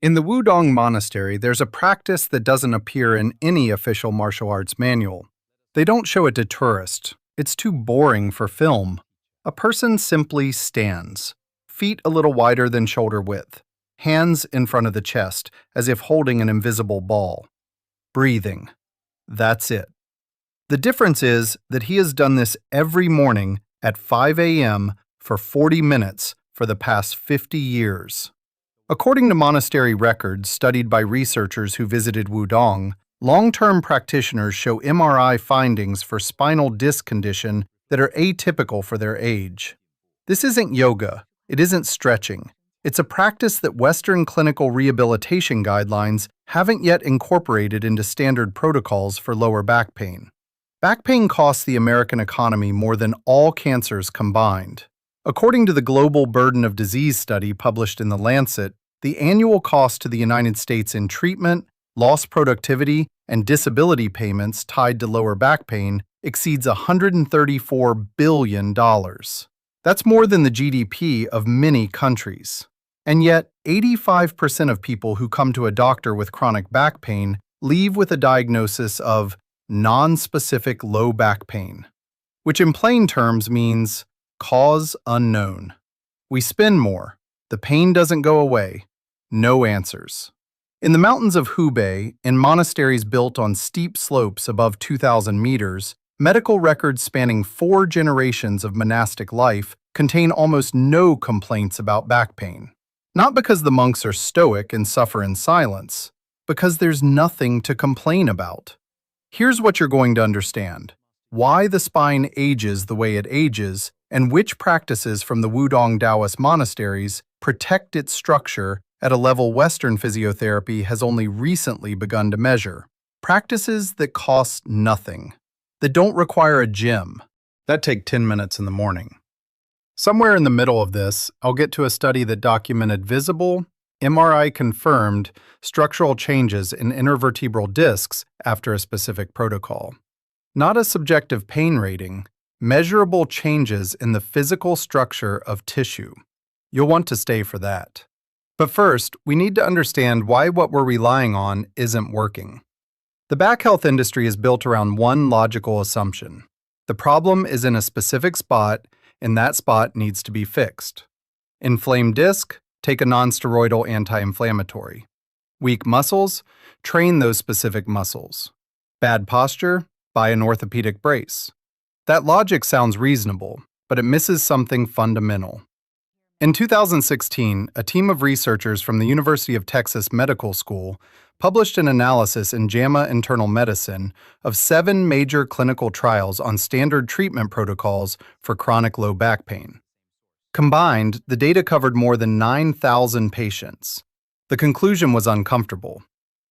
In the Wudang Monastery, there's a practice that doesn't appear in any official martial arts manual. They don't show it to tourists. It's too boring for film. A person simply stands, feet a little wider than shoulder width, hands in front of the chest, as if holding an invisible ball. Breathing. That's it. The difference is that he has done this every morning at 5 a.m. for 40 minutes for the past 50 years. According to monastery records studied by researchers who visited Wudang, long-term practitioners show MRI findings for spinal disc condition that are atypical for their age. This isn't yoga, it isn't stretching. It's a practice that Western clinical rehabilitation guidelines haven't yet incorporated into standard protocols for lower back pain. Back pain costs the American economy more than all cancers combined. According to the Global Burden of Disease study published in The Lancet, the annual cost to the United States in treatment, lost productivity, and disability payments tied to lower back pain exceeds $134 billion. That's more than the GDP of many countries. And yet, 85% of people who come to a doctor with chronic back pain leave with a diagnosis of non-specific low back pain, which in plain terms means cause unknown. We spend more. The pain doesn't go away. No answers. In the mountains of Hubei, in monasteries built on steep slopes above 2,000 meters, medical records spanning 4 generations of monastic life contain almost no complaints about back pain. Not because the monks are stoic and suffer in silence, because there's nothing to complain about. Here's what you're going to understand: why the spine ages the way it ages, and which practices from the Wudang Daoist monasteries protect its structure at a level Western physiotherapy has only recently begun to measure. Practices that cost nothing, that don't require a gym, that take 10 minutes in the morning. Somewhere in the middle of this, I'll get to a study that documented visible, MRI-confirmed structural changes in intervertebral discs after a specific protocol. Not a subjective pain rating, measurable changes in the physical structure of tissue. You'll want to stay for that. But first, we need to understand why what we're relying on isn't working. The back health industry is built around one logical assumption. The problem is in a specific spot, and that spot needs to be fixed. Inflamed disc? Take a nonsteroidal anti-inflammatory. Weak muscles? Train those specific muscles. Bad posture? Buy an orthopedic brace. That logic sounds reasonable, but it misses something fundamental. In 2016, a team of researchers from the University of Texas Medical School published an analysis in JAMA Internal Medicine of 7 major clinical trials on standard treatment protocols for chronic low back pain. Combined, the data covered more than 9,000 patients. The conclusion was uncomfortable.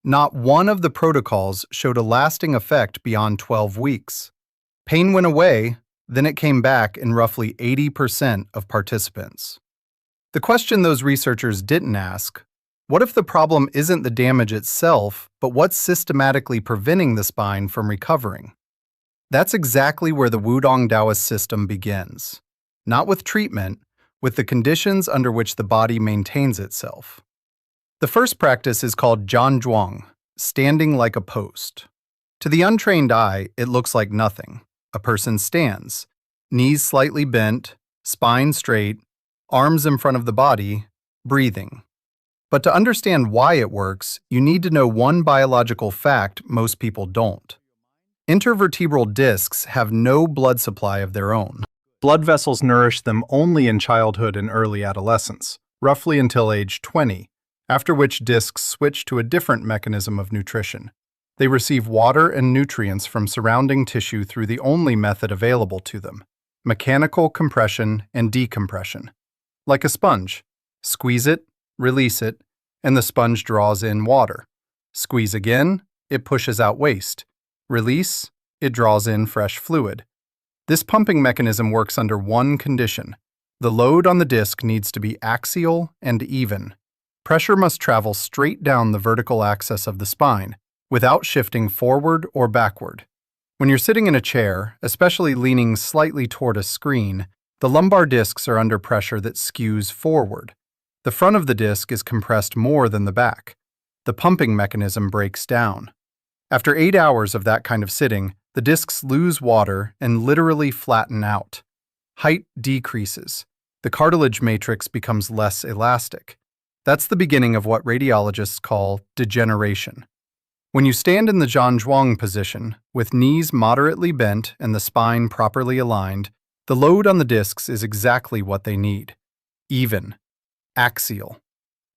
Not one of the protocols showed a lasting effect beyond 12 weeks. Pain went away, then it came back in roughly 80% of participants. The question those researchers didn't ask: what if the problem isn't the damage itself, but what's systematically preventing the spine from recovering? That's exactly where the Wudang Daoist system begins. Not with treatment, with the conditions under which the body maintains itself. The first practice is called Zhan Zhuang, standing like a post. To the untrained eye, it looks like nothing. A person stands, knees slightly bent, spine straight, arms in front of the body, breathing. But to understand why it works, you need to know one biological fact most people don't. Intervertebral discs have no blood supply of their own. Blood vessels nourish them only in childhood and early adolescence, roughly until age 20, after which discs switch to a different mechanism of nutrition. They receive water and nutrients from surrounding tissue through the only method available to them: mechanical compression and decompression. Like a sponge. Squeeze it, release it, and the sponge draws in water. Squeeze again, it pushes out waste. Release, it draws in fresh fluid. This pumping mechanism works under one condition: the load on the disc needs to be axial and even. Pressure must travel straight down the vertical axis of the spine, without shifting forward or backward. When you're sitting in a chair, especially leaning slightly toward a screen, the lumbar discs are under pressure that skews forward. The front of the disc is compressed more than the back. The pumping mechanism breaks down. After 8 hours of that kind of sitting, the discs lose water and literally flatten out. Height decreases. The cartilage matrix becomes less elastic. That's the beginning of what radiologists call degeneration. When you stand in the Zhan Zhuang position, with knees moderately bent and the spine properly aligned, the load on the discs is exactly what they need. Even. Axial.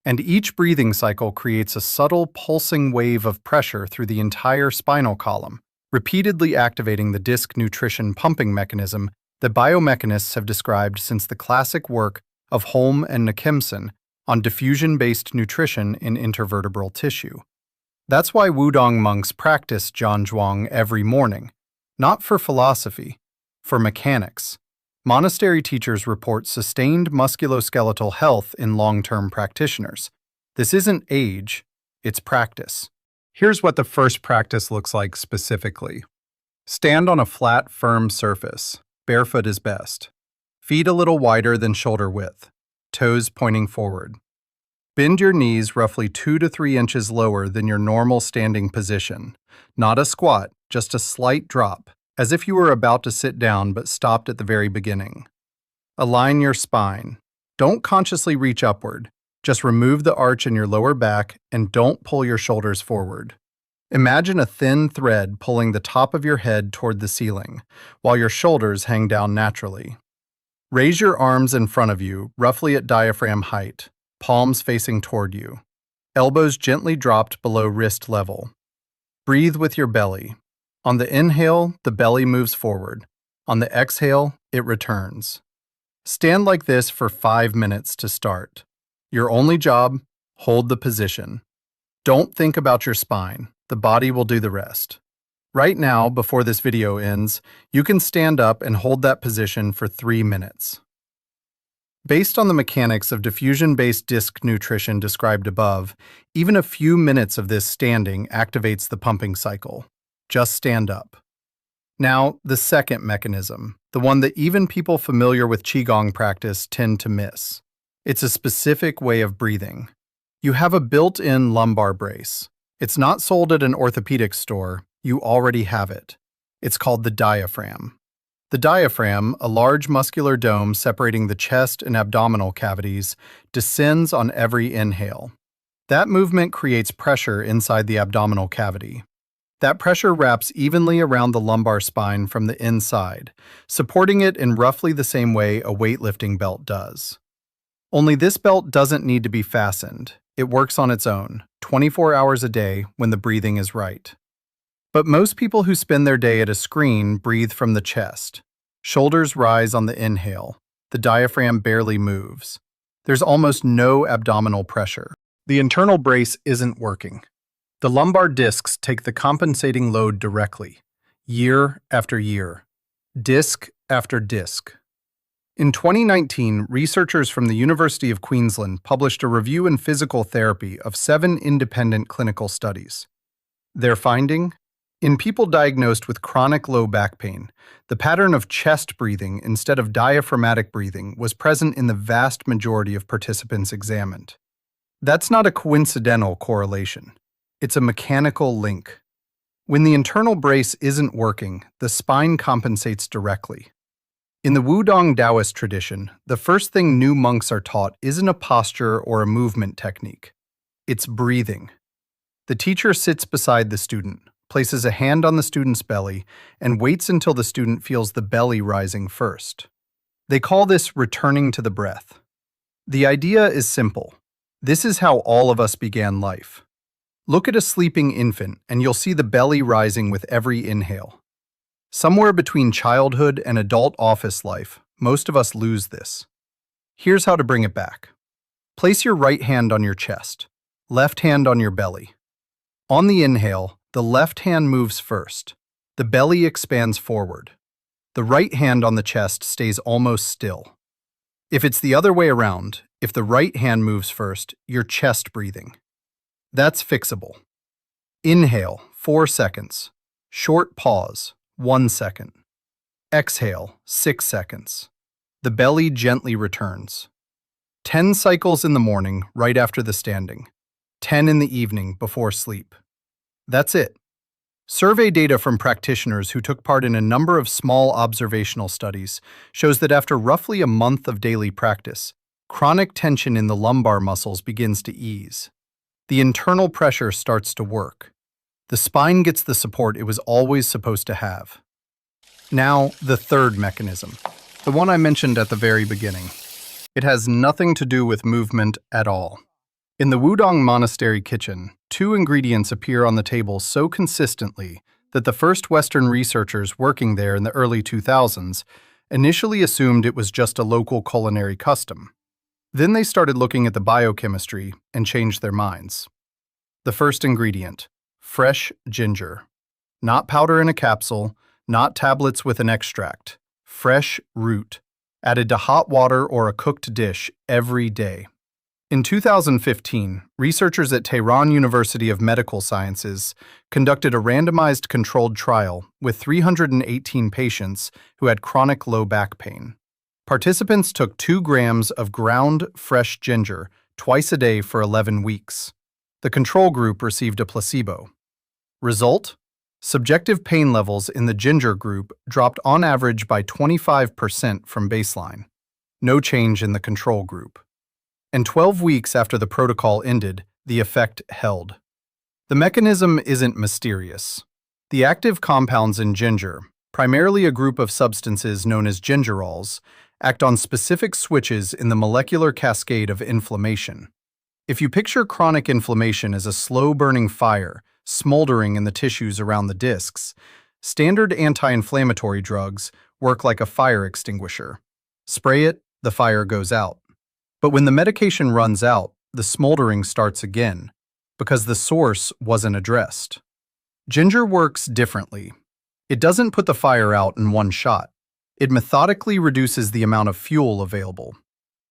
And each breathing cycle creates a subtle pulsing wave of pressure through the entire spinal column, repeatedly activating the disc nutrition pumping mechanism that biomechanists have described since the classic work of Holm and Nakimson on diffusion-based nutrition in intervertebral tissue. That's why Wudang monks practice Zhan Zhuang every morning, not for philosophy, for mechanics. Monastery teachers report sustained musculoskeletal health in long-term practitioners. This isn't age, it's practice. Here's what the first practice looks like specifically. Stand on a flat, firm surface. Barefoot is best. Feet a little wider than shoulder width. Toes pointing forward. Bend your knees roughly 2 to 3 inches lower than your normal standing position. Not a squat, just a slight drop, as if you were about to sit down but stopped at the very beginning. Align your spine. Don't consciously reach upward. Just remove the arch in your lower back and don't pull your shoulders forward. Imagine a thin thread pulling the top of your head toward the ceiling, while your shoulders hang down naturally. Raise your arms in front of you, roughly at diaphragm height, palms facing toward you. Elbows gently dropped below wrist level. Breathe with your belly. On the inhale, the belly moves forward. On the exhale, it returns. Stand like this for 5 minutes to start. Your only job, hold the position. Don't think about your spine. The body will do the rest. Right now, before this video ends, you can stand up and hold that position for 3 minutes. Based on the mechanics of diffusion-based disc nutrition described above, even a few minutes of this standing activates the pumping cycle. Just stand up. Now, the second mechanism, the one that even people familiar with Qigong practice tend to miss. It's a specific way of breathing. You have a built-in lumbar brace. It's not sold at an orthopedic store, you already have it. It's called the diaphragm. The diaphragm, a large muscular dome separating the chest and abdominal cavities, descends on every inhale. That movement creates pressure inside the abdominal cavity. That pressure wraps evenly around the lumbar spine from the inside, supporting it in roughly the same way a weightlifting belt does. Only this belt doesn't need to be fastened. It works on its own, 24 hours a day when the breathing is right. But most people who spend their day at a screen breathe from the chest. Shoulders rise on the inhale. The diaphragm barely moves. There's almost no abdominal pressure. The internal brace isn't working. The lumbar discs take the compensating load directly, year after year, disc after disc. In 2019, researchers from the University of Queensland published a review in Physical Therapy of 7 independent clinical studies. Their finding? In people diagnosed with chronic low back pain, the pattern of chest breathing instead of diaphragmatic breathing was present in the vast majority of participants examined. That's not a coincidental correlation. It's a mechanical link. When the internal brace isn't working, the spine compensates directly. In the Wudang Daoist tradition, the first thing new monks are taught isn't a posture or a movement technique. It's breathing. The teacher sits beside the student, places a hand on the student's belly, and waits until the student feels the belly rising first. They call this returning to the breath. The idea is simple. This is how all of us began life. Look at a sleeping infant, and you'll see the belly rising with every inhale. Somewhere between childhood and adult office life, most of us lose this. Here's how to bring it back. Place your right hand on your chest, left hand on your belly. On the inhale, the left hand moves first. The belly expands forward. The right hand on the chest stays almost still. If it's the other way around, if the right hand moves first, you're chest breathing. That's fixable. Inhale, 4 seconds. Short pause, 1 second. Exhale, 6 seconds. The belly gently returns. 10 cycles in the morning right after the standing, 10 in the evening before sleep. That's it. Survey data from practitioners who took part in a number of small observational studies shows that after roughly a month of daily practice, chronic tension in the lumbar muscles begins to ease. The internal pressure starts to work. The spine gets the support it was always supposed to have. Now, the third mechanism, the one I mentioned at the very beginning. It has nothing to do with movement at all. In the Wudang Monastery kitchen, two ingredients appear on the table so consistently that the first Western researchers working there in the early 2000s initially assumed it was just a local culinary custom. Then they started looking at the biochemistry and changed their minds. The first ingredient, fresh ginger. Not powder in a capsule, not tablets with an extract. Fresh root, added to hot water or a cooked dish every day. In 2015, researchers at Tehran University of Medical Sciences conducted a randomized controlled trial with 318 patients who had chronic low back pain. Participants took 2 grams of ground fresh ginger twice a day for 11 weeks. The control group received a placebo. Result? Subjective pain levels in the ginger group dropped on average by 25% from baseline. No change in the control group. And 12 weeks after the protocol ended, the effect held. The mechanism isn't mysterious. The active compounds in ginger, primarily a group of substances known as gingerols, act on specific switches in the molecular cascade of inflammation. If you picture chronic inflammation as a slow-burning fire smoldering in the tissues around the discs, standard anti-inflammatory drugs work like a fire extinguisher. Spray it, the fire goes out. But when the medication runs out, the smoldering starts again, because the source wasn't addressed. Ginger works differently. It doesn't put the fire out in one shot. It methodically reduces the amount of fuel available.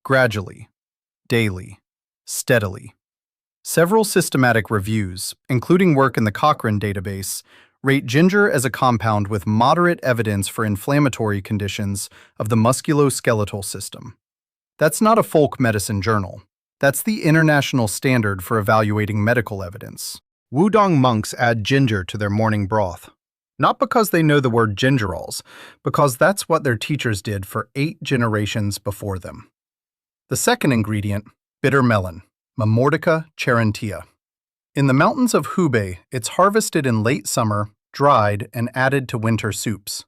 Gradually, daily, steadily. Several systematic reviews, including work in the Cochrane database, rate ginger as a compound with moderate evidence for inflammatory conditions of the musculoskeletal system. That's not a folk medicine journal. That's the international standard for evaluating medical evidence. Wudang monks add ginger to their morning broth. Not because they know the word gingerols, because that's what their teachers did for 8 generations before them. The second ingredient, bitter melon, Momordica charantia. In the mountains of Hubei, it's harvested in late summer, dried, and added to winter soups.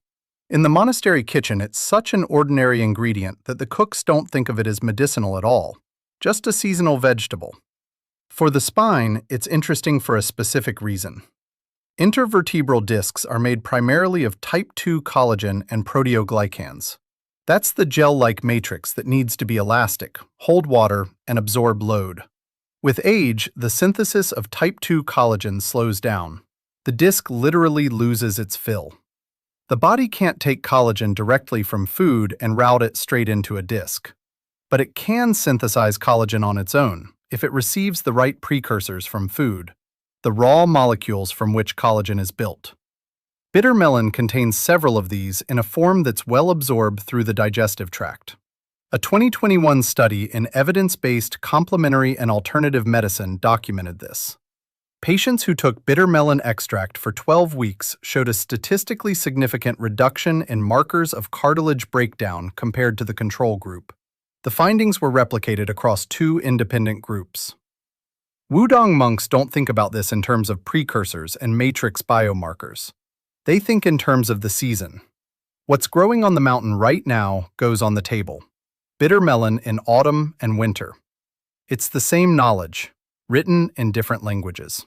In the monastery kitchen, it's such an ordinary ingredient that the cooks don't think of it as medicinal at all, just a seasonal vegetable. For the spine, it's interesting for a specific reason. Intervertebral discs are made primarily of type 2 collagen and proteoglycans. That's the gel-like matrix that needs to be elastic, hold water, and absorb load. With age, the synthesis of type 2 collagen slows down. The disc literally loses its fill. The body can't take collagen directly from food and route it straight into a disc. But it can synthesize collagen on its own if it receives the right precursors from food, the raw molecules from which collagen is built. Bitter melon contains several of these in a form that's well absorbed through the digestive tract. A 2021 study in evidence-based complementary and alternative medicine documented this. Patients who took bitter melon extract for 12 weeks showed a statistically significant reduction in markers of cartilage breakdown compared to the control group. The findings were replicated across 2 independent groups. Wudang monks don't think about this in terms of precursors and matrix biomarkers. They think in terms of the season. What's growing on the mountain right now goes on the table. Bitter melon in autumn and winter. It's the same knowledge, written in different languages.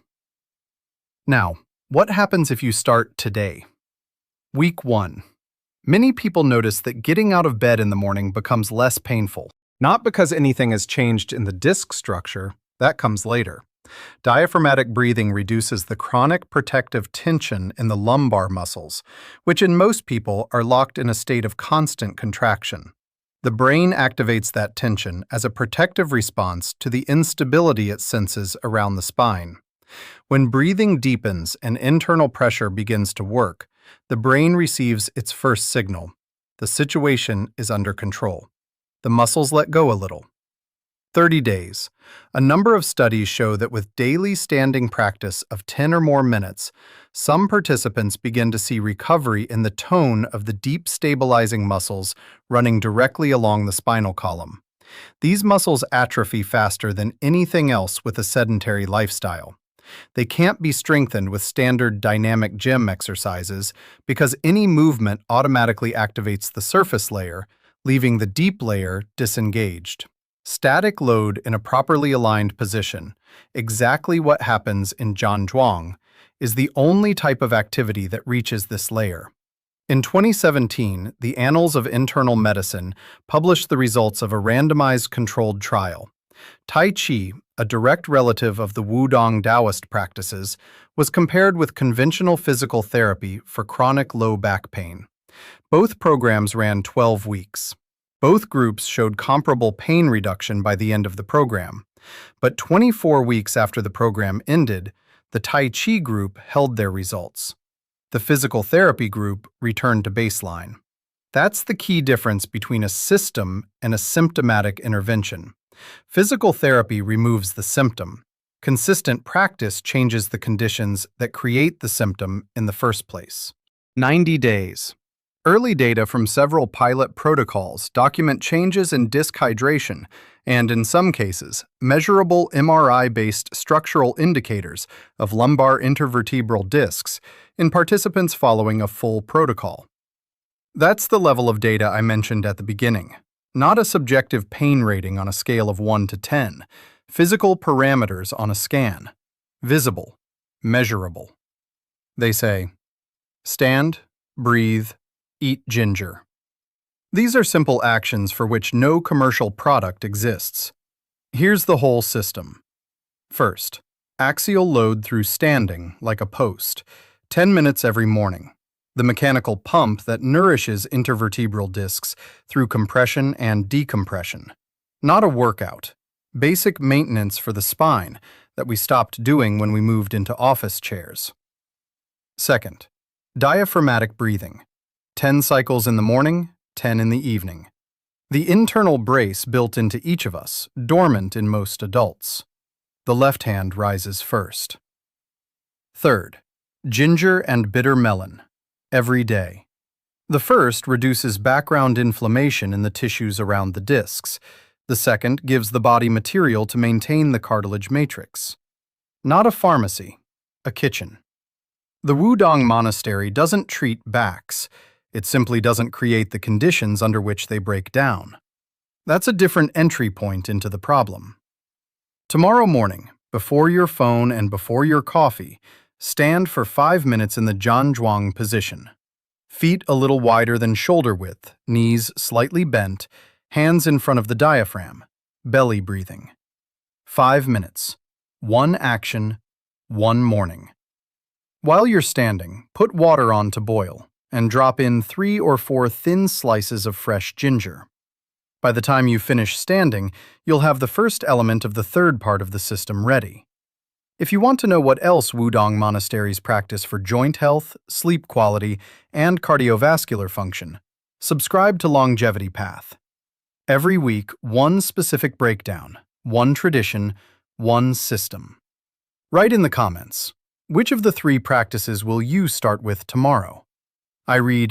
Now, what happens if you start today? Week 1. Many people notice that getting out of bed in the morning becomes less painful. Not because anything has changed in the disc structure, that comes later. Diaphragmatic breathing reduces the chronic protective tension in the lumbar muscles, which in most people are locked in a state of constant contraction. The brain activates that tension as a protective response to the instability it senses around the spine. When breathing deepens and internal pressure begins to work, the brain receives its first signal. The situation is under control. The muscles let go a little. 30 days. A number of studies show that with daily standing practice of 10 or more minutes, some participants begin to see recovery in the tone of the deep stabilizing muscles running directly along the spinal column. These muscles atrophy faster than anything else with a sedentary lifestyle. They can't be strengthened with standard dynamic gym exercises because any movement automatically activates the surface layer, leaving the deep layer disengaged. Static load in a properly aligned position, exactly what happens in Zhan Zhuang, is the only type of activity that reaches this layer. In 2017, the Annals of Internal Medicine published the results of a randomized controlled trial. Tai Chi, a direct relative of the Wudang Daoist practices, was compared with conventional physical therapy for chronic low back pain. Both programs ran 12 weeks. Both groups showed comparable pain reduction by the end of the program. But 24 weeks after the program ended, the Tai Chi group held their results. The physical therapy group returned to baseline. That's the key difference between a system and a symptomatic intervention. Physical therapy removes the symptom. Consistent practice changes the conditions that create the symptom in the first place. 90 days. Early data from several pilot protocols document changes in disc hydration and, in some cases, measurable MRI-based structural indicators of lumbar intervertebral discs in participants following a full protocol. That's the level of data I mentioned at the beginning, not a subjective pain rating on a scale of 1 to 10, physical parameters on a scan, visible, measurable. They say, stand, breathe, eat ginger. These are simple actions for which no commercial product exists. Here's the whole system. First, axial load through standing, like a post, 10 minutes every morning. The mechanical pump that nourishes intervertebral discs through compression and decompression. Not a workout. Basic maintenance for the spine that we stopped doing when we moved into office chairs. Second, diaphragmatic breathing. 10 cycles in the morning, 10 in the evening. The internal brace built into each of us, dormant in most adults. The left hand rises first. Third, ginger and bitter melon, every day. The first reduces background inflammation in the tissues around the discs. The second gives the body material to maintain the cartilage matrix. Not a pharmacy, a kitchen. The Wudang Monastery doesn't treat backs. It simply doesn't create the conditions under which they break down. That's a different entry point into the problem. Tomorrow morning, before your phone and before your coffee, stand for 5 minutes in the Zhan Zhuang position. Feet a little wider than shoulder width, knees slightly bent, hands in front of the diaphragm, belly breathing. 5 minutes. One action, one morning. While you're standing, put water on to boil and drop in 3 or 4 thin slices of fresh ginger. By the time you finish standing, you'll have the first element of the third part of the system ready. If you want to know what else Wudang monasteries practice for joint health, sleep quality, and cardiovascular function, subscribe to Longevity Path. Every week, one specific breakdown, one tradition, one system. Write in the comments, which of the 3 practices will you start with tomorrow? I read